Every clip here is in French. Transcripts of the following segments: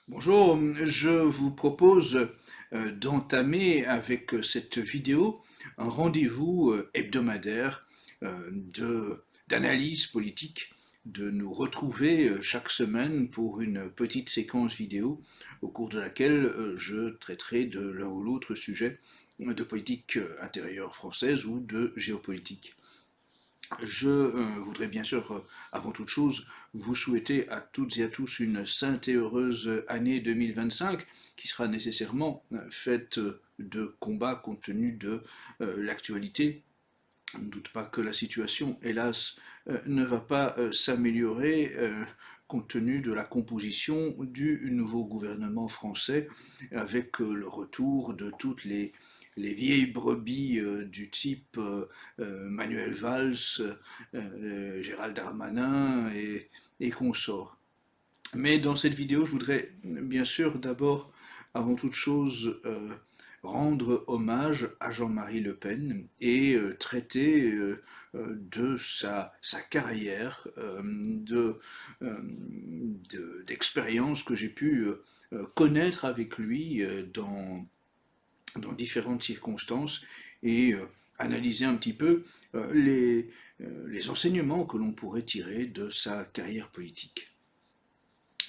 Bonjour, je vous propose d'entamer avec cette vidéo un rendez-vous hebdomadaire d'analyse politique, de nous retrouver chaque semaine pour une petite séquence vidéo au cours de laquelle je traiterai de l'un ou l'autre sujet de politique intérieure française ou de géopolitique. Je voudrais bien sûr, avant toute chose, vous souhaiter à toutes et à tous une sainte et heureuse année 2025, qui sera nécessairement faite de combats compte tenu de l'actualité. On ne doute pas que la situation, hélas, ne va pas s'améliorer compte tenu de la composition du nouveau gouvernement français, avec le retour de toutes les vieilles brebis du type Manuel Valls, Gérald Darmanin et consorts. Mais dans cette vidéo, je voudrais bien sûr d'abord, avant toute chose, rendre hommage à Jean-Marie Le Pen et traiter de sa carrière, d'expériences que j'ai pu connaître avec lui dans différentes circonstances et analyser un petit peu les enseignements que l'on pourrait tirer de sa carrière politique.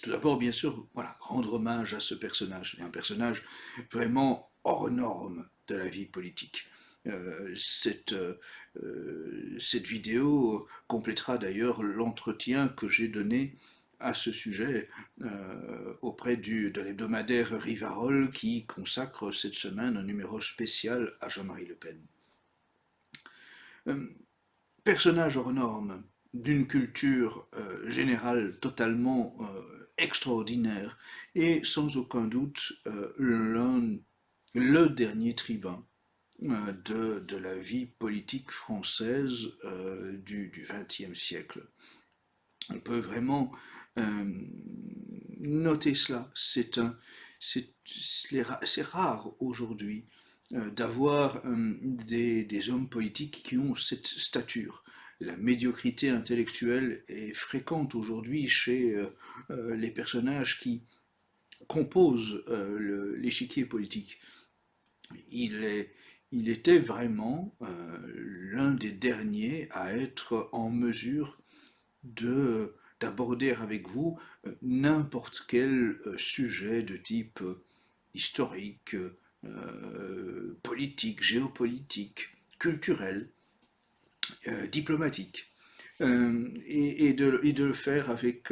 Tout d'abord, bien sûr, voilà, rendre hommage à ce personnage, un personnage vraiment hors norme de la vie politique. Cette vidéo complétera d'ailleurs l'entretien que j'ai donné à ce sujet auprès de l'hebdomadaire Rivarol qui consacre cette semaine un numéro spécial à Jean-Marie Le Pen. Euh, Personnage hors norme, d'une culture générale totalement extraordinaire et sans aucun doute le dernier tribun de la vie politique française du XXe siècle. On peut vraiment euh, noter cela. C'est rare aujourd'hui d'avoir des hommes politiques qui ont cette stature. La médiocrité intellectuelle est fréquente aujourd'hui chez les personnages qui composent l'échiquier politique. Il, est, il était vraiment l'un des derniers à être en mesure d'aborder avec vous n'importe quel sujet de type historique, politique, géopolitique, culturel, diplomatique, et de le faire avec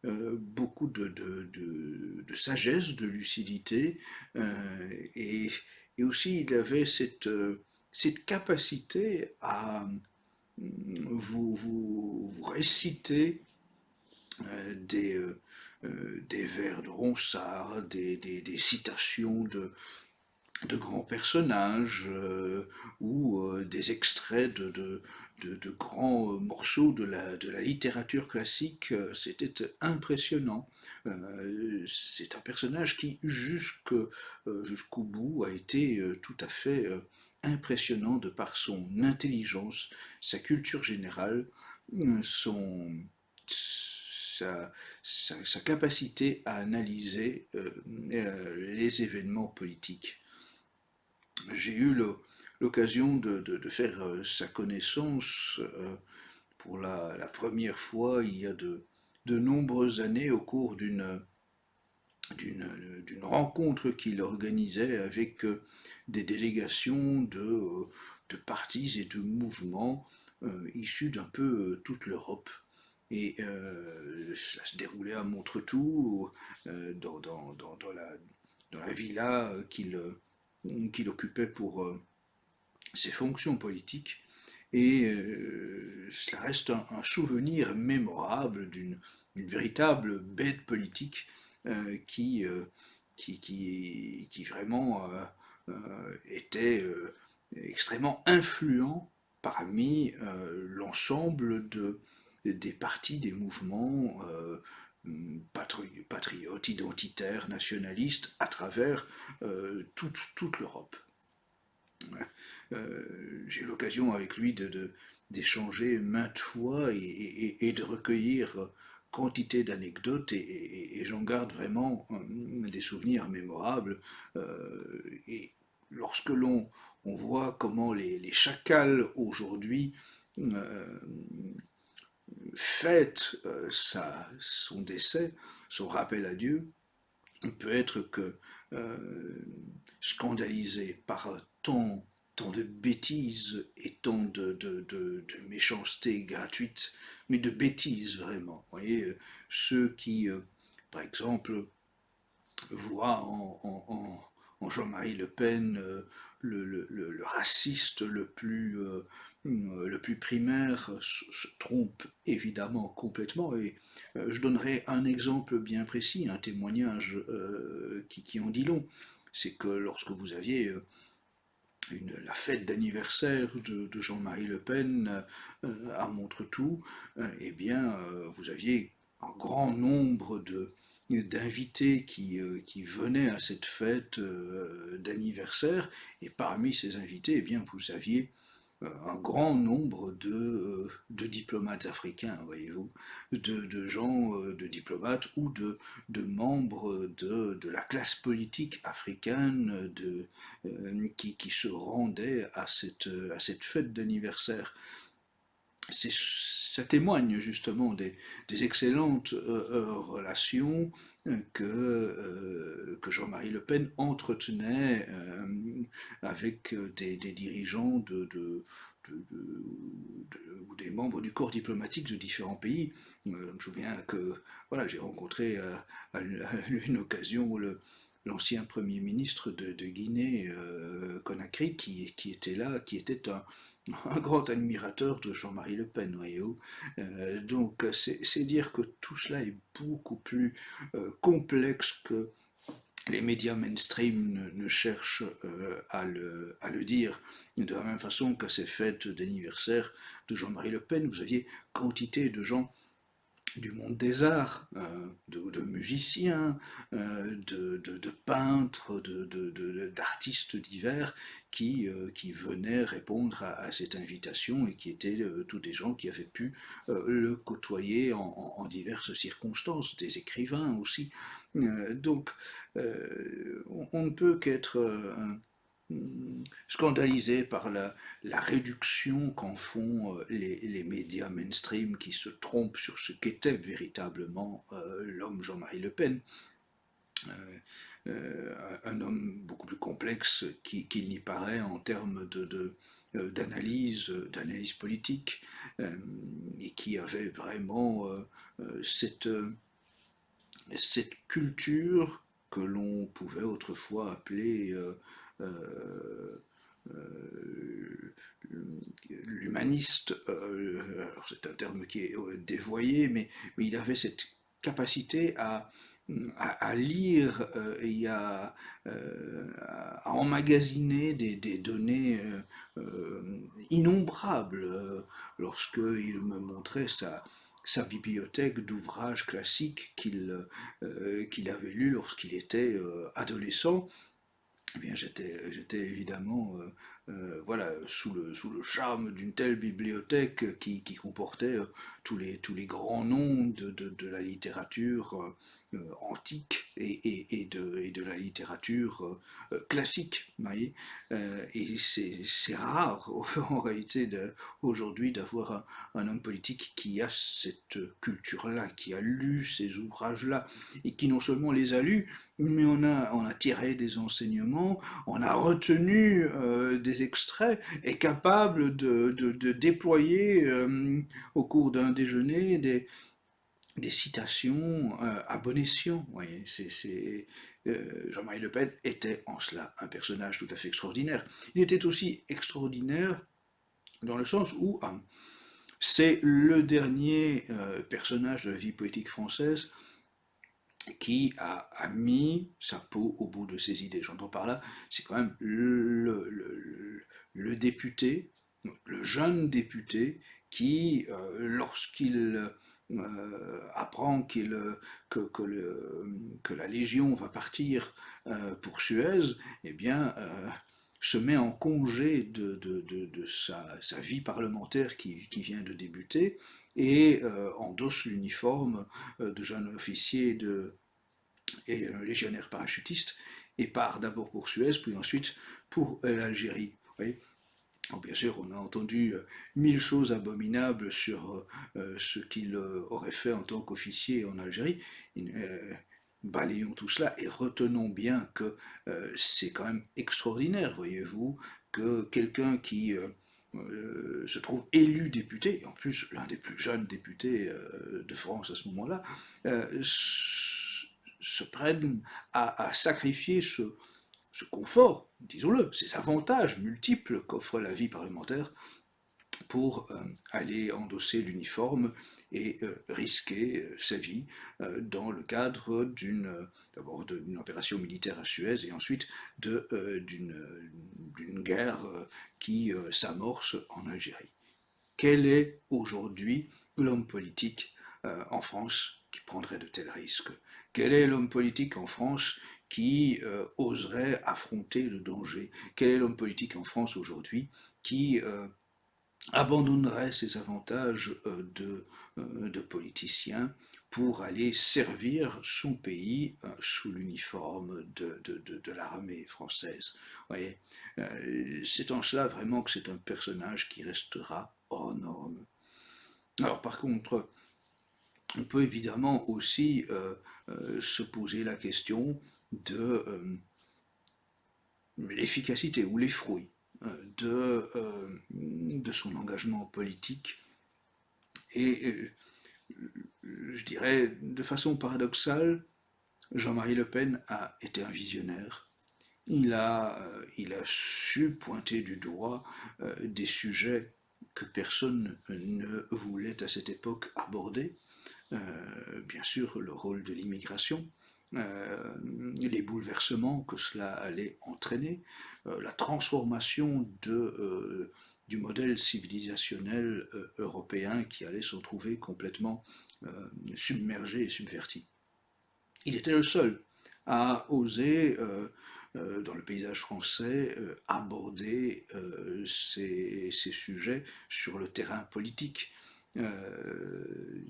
beaucoup de sagesse, de lucidité, et, et aussi il avait cette capacité à vous réciter des vers de Ronsard, des citations de grands personnages ou des extraits de grands morceaux de la littérature classique. C'était impressionnant. C'est un personnage qui, jusqu'au bout, a été tout à fait impressionnant de par son intelligence, sa culture générale, son, sa capacité à analyser les événements politiques. J'ai eu l'occasion de faire sa connaissance pour la première fois il y a de nombreuses années au cours d'une rencontre qu'il organisait avec des délégations de partis et de mouvements issus d'un peu toute l'Europe. Et cela se déroulait à Montretout, dans la villa qu'il occupait pour ses fonctions politiques. Et cela reste un souvenir mémorable d'une véritable bête politique qui, qui vraiment était extrêmement influent parmi l'ensemble des partis, des mouvements patriotes, identitaires, nationalistes à travers toute l'Europe. J'ai eu l'occasion avec lui d'échanger maintes fois et de recueillir quantité d'anecdotes et j'en garde vraiment des souvenirs mémorables. Et lorsque on voit comment les chacals aujourd'hui euh, fêtent son décès, son rappel à Dieu, on peut être que euh, scandalisé par tant de bêtises et tant de méchanceté gratuite, mais de bêtises vraiment. Vous voyez, ceux qui, par exemple, voient en Jean-Marie Le Pen le raciste le plus primaire se trompe évidemment complètement. Et je donnerai un exemple bien précis, un témoignage qui en dit long. C'est que lorsque vous aviez la fête d'anniversaire de Jean-Marie Le Pen à Montretout, eh bien, vous aviez un grand nombre d'invités qui venaient à cette fête d'anniversaire, et parmi ces invités, eh bien, vous aviez un grand nombre de diplomates africains, voyez-vous, de gens, de diplomates ou de membres de la classe politique africaine qui se rendaient à cette fête d'anniversaire. Ça témoigne justement des excellentes relations que Jean-Marie Le Pen entretenait avec des dirigeants ou des membres du corps diplomatique de différents pays. Je me souviens que voilà, j'ai rencontré à une occasion l'ancien Premier ministre de Guinée, Conakry, qui était là, qui était un grand admirateur de Jean-Marie Le Pen, voyez-vous. Donc c'est dire que tout cela est beaucoup plus complexe que les médias mainstream ne cherchent à le dire. De la même façon qu'à ces fêtes d'anniversaire de Jean-Marie Le Pen, vous aviez quantité de gens du monde des arts, de musiciens, de peintres, d'artistes divers qui venaient répondre à cette invitation et qui étaient tous des gens qui avaient pu le côtoyer en diverses circonstances, des écrivains aussi. Donc, on ne peut qu'être scandalisé par la réduction qu'en font les médias mainstream qui se trompent sur ce qu'était véritablement l'homme Jean-Marie Le Pen. Un homme beaucoup plus complexe qu'il n'y paraît en termes d'analyse politique, et qui avait vraiment cette culture que l'on pouvait autrefois appeler l'humaniste. C'est un terme qui est dévoyé, mais il avait cette capacité à lire et à emmagasiner des données innombrables lorsqu'il me montrait sa bibliothèque d'ouvrages classiques qu'il avait lus lorsqu'il était adolescent. Eh bien, j'étais évidemment voilà, sous le charme d'une telle bibliothèque qui comportait tous les grands noms de la littérature antique et de la littérature classique. Vous voyez. Et c'est rare en réalité aujourd'hui d'avoir un homme politique qui a cette culture-là, qui a lu ces ouvrages-là, et qui non seulement les a lus, mais on a tiré des enseignements, on a retenu des extraits, est capable de déployer au cours d'un déjeuner des citations à bon escient. Voyez, Jean-Marie Le Pen était en cela un personnage tout à fait extraordinaire. Il était aussi extraordinaire dans le sens où c'est le dernier personnage de la vie politique française qui a mis sa peau au bout de ses idées. J'entends par là, c'est quand même le député, le jeune député qui, lorsqu'il apprend que la Légion va partir pour Suez, eh bien, se met en congé de sa vie parlementaire qui vient de débuter, et endosse l'uniforme de jeune officier et légionnaire parachutiste, et part d'abord pour Suez, puis ensuite pour l'Algérie. Alors, bien sûr, on a entendu mille choses abominables sur ce qu'il aurait fait en tant qu'officier en Algérie. Balayons tout cela et retenons bien que c'est quand même extraordinaire, voyez-vous, que quelqu'un qui se trouve élu député, et en plus l'un des plus jeunes députés de France à ce moment-là, se prenne à sacrifier ce confort, disons-le, ces avantages multiples qu'offre la vie parlementaire pour aller endosser l'uniforme et risquer sa vie dans le cadre d'abord d'une opération militaire à Suez et ensuite d'une guerre qui s'amorce en Algérie. Quel est aujourd'hui l'homme politique en France qui prendrait de tels risques? Quel est l'homme politique en France qui oserait affronter le danger? Quel est l'homme politique en France aujourd'hui qui abandonnerait ses avantages de politicien pour aller servir son pays sous l'uniforme de l'armée française? Vous voyez, c'est en cela vraiment que c'est un personnage qui restera hors norme. Alors par contre, on peut évidemment aussi se poser la question de l'efficacité ou les fruits de son engagement politique. Et je dirais de façon paradoxale, Jean-Marie Le Pen a été un visionnaire. Il a su pointer du doigt des sujets que personne ne voulait à cette époque aborder. Bien sûr, le rôle de l'immigration, les bouleversements que cela allait entraîner, la transformation du modèle civilisationnel européen qui allait se retrouver complètement submergé et subverti. Il était le seul à oser, dans le paysage français, aborder ces sujets sur le terrain politique. Euh,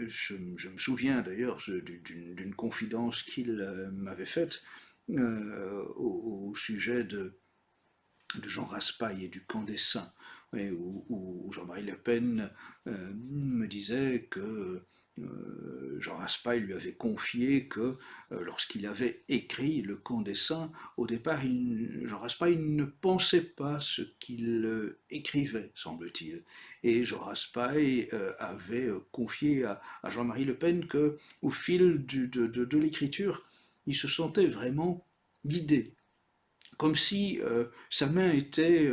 je me souviens d'ailleurs d'une confidence qu'il m'avait faite au sujet de Jean Raspail et du camp des Saints, où Jean-Marie Le Pen me disait que Jean Raspail lui avait confié que lorsqu'il avait écrit Le camp des Saints, au départ, Jean Raspail ne pensait pas ce qu'il écrivait, semble-t-il. Et Jean Raspail avait confié à Jean-Marie Le Pen que, au fil de l'écriture, il se sentait vraiment guidé, comme si sa main était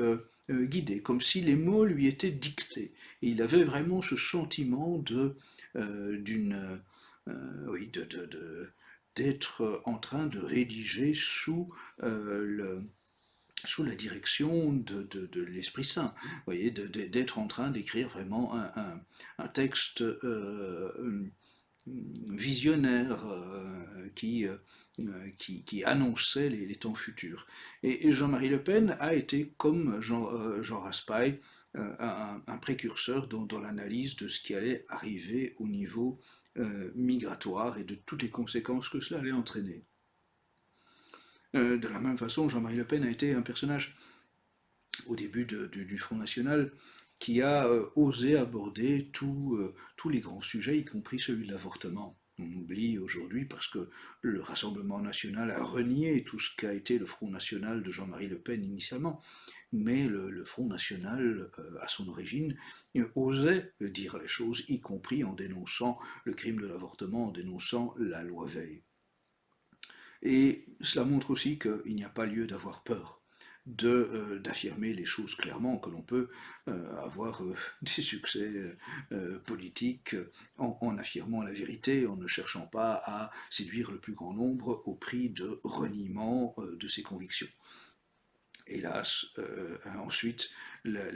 guidée, comme si les mots lui étaient dictés. Et il avait vraiment ce sentiment d'une, oui, d'être en train de rédiger sous la direction de l'Esprit Saint, vous voyez, d'être en train d'écrire vraiment un texte visionnaire qui annonçait les temps futurs. Et Jean-Marie Le Pen a été, comme Jean Raspail, un précurseur dans l'analyse de ce qui allait arriver au niveau migratoire et de toutes les conséquences que cela allait entraîner. De la même façon, Jean-Marie Le Pen a été un personnage au début du Front National qui a osé aborder tous les grands sujets, y compris celui de l'avortement. On oublie aujourd'hui parce que le Rassemblement national a renié tout ce qu'a été le Front national de Jean-Marie Le Pen initialement. Mais le Front national, à son origine, osait dire les choses, y compris en dénonçant le crime de l'avortement, en dénonçant la loi Veil. Et cela montre aussi qu'il n'y a pas lieu d'avoir peur d'affirmer les choses clairement, que l'on peut avoir des succès politiques en affirmant la vérité, en ne cherchant pas à séduire le plus grand nombre au prix de reniement de ses convictions. Hélas, ensuite, la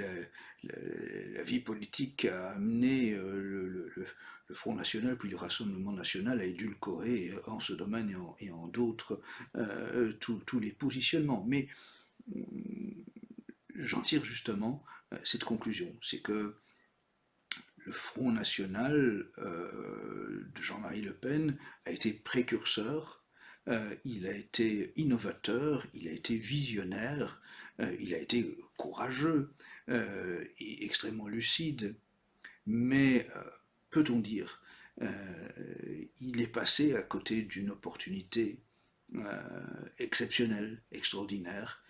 vie politique a amené le Front National puis le Rassemblement National à édulcorer en ce domaine et en d'autres tous les positionnements. Mais j'en tire justement cette conclusion, c'est que le Front National de Jean-Marie Le Pen a été précurseur, il a été innovateur, il a été visionnaire, il a été courageux et extrêmement lucide. Mais peut-on dire, il est passé à côté d'une opportunité exceptionnelle, extraordinaire,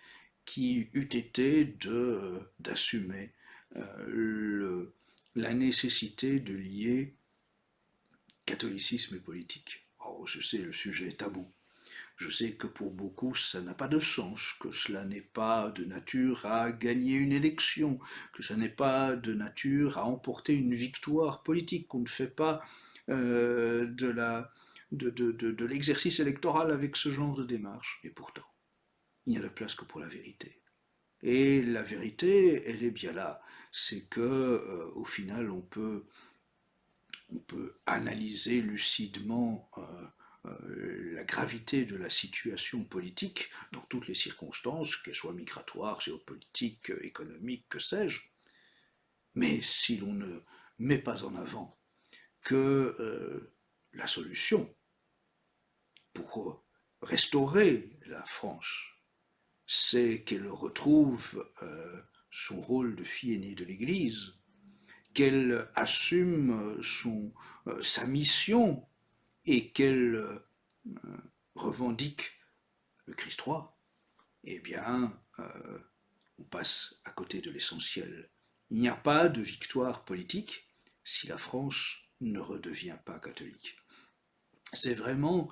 qui eût été d'assumer la nécessité de lier catholicisme et politique. Oh, je sais, le sujet est tabou. Je sais que pour beaucoup, ça n'a pas de sens, que cela n'est pas de nature à gagner une élection, que ça n'est pas de nature à emporter une victoire politique, qu'on ne fait pas de l'exercice électoral avec ce genre de démarche. Et pourtant, il n'y a de place que pour la vérité. Et la vérité, elle est bien là. C'est que, au final, on peut analyser lucidement la gravité de la situation politique dans toutes les circonstances, qu'elles soient migratoires, géopolitiques, économiques, que sais-je. Mais si l'on ne met pas en avant que la solution pour restaurer la France, c'est qu'elle retrouve son rôle de fille aînée de l'Église, qu'elle assume sa mission et qu'elle revendique le Christ roi, eh bien, on passe à côté de l'essentiel. Il n'y a pas de victoire politique si la France ne redevient pas catholique. C'est vraiment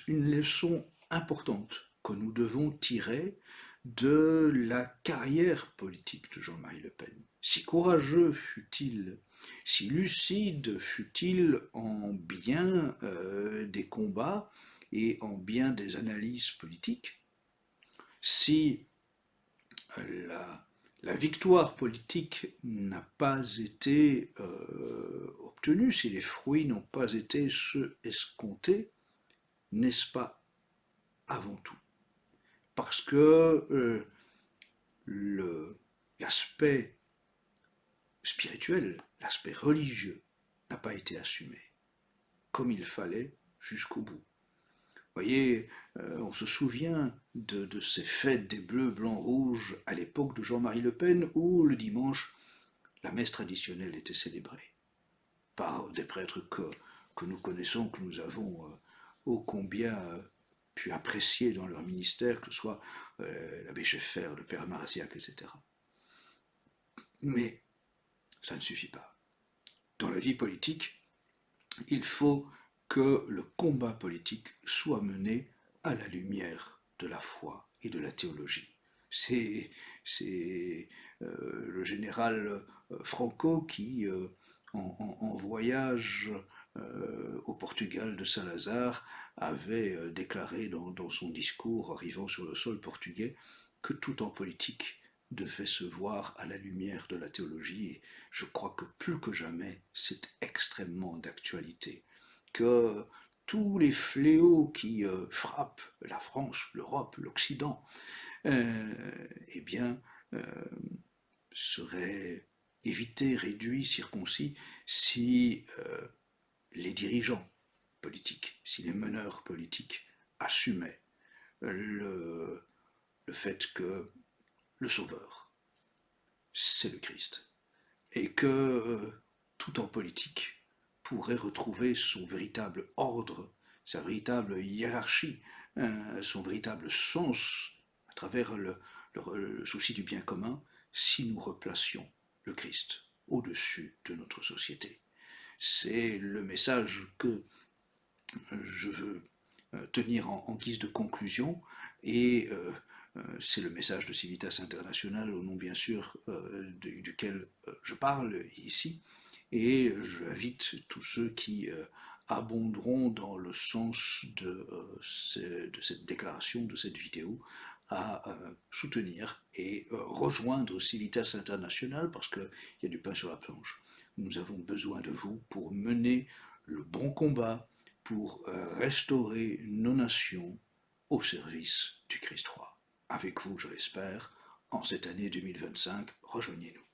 une leçon importante que nous devons tirer de la carrière politique de Jean-Marie Le Pen. Si courageux fut-il, si lucide fut-il en bien des combats et en bien des analyses politiques, si la victoire politique n'a pas été obtenue, si les fruits n'ont pas été ceux escomptés, n'est-ce pas avant tout parce que l'aspect spirituel, l'aspect religieux n'a pas été assumé comme il fallait jusqu'au bout. Vous voyez, on se souvient de ces fêtes des bleus, blancs, rouges à l'époque de Jean-Marie Le Pen où le dimanche, la messe traditionnelle était célébrée par des prêtres que nous connaissons, que nous avons ô combien pu apprécier dans leur ministère, que ce soit l'abbé Scheffer, le père Marziac, etc. Mais ça ne suffit pas. Dans la vie politique, il faut que le combat politique soit mené à la lumière de la foi et de la théologie. C'est le général Franco qui, en voyage au Portugal de Salazar, avait déclaré dans son discours arrivant sur le sol portugais que tout en politique devait se voir à la lumière de la théologie. Et je crois que plus que jamais, c'est extrêmement d'actualité. Que tous les fléaux qui frappent la France, l'Europe, l'Occident, eh bien, seraient évités, réduits, circoncis si les dirigeants politiques, si les meneurs politiques assumaient le fait que le Sauveur, c'est le Christ, et que tout en politique pourrait retrouver son véritable ordre, sa véritable hiérarchie, son véritable sens à travers le souci du bien commun, si nous replacions le Christ au-dessus de notre société. C'est le message que je veux tenir en guise de conclusion et c'est le message de Civitas International au nom bien sûr duquel je parle ici et j'invite tous ceux qui abonderont dans le sens de cette déclaration, de cette vidéo, à soutenir et rejoindre Civitas International parce qu'il y a du pain sur la planche. Nous avons besoin de vous pour mener le bon combat, pour restaurer nos nations au service du Christ roi. Avec vous, je l'espère, en cette année 2025, rejoignez-nous.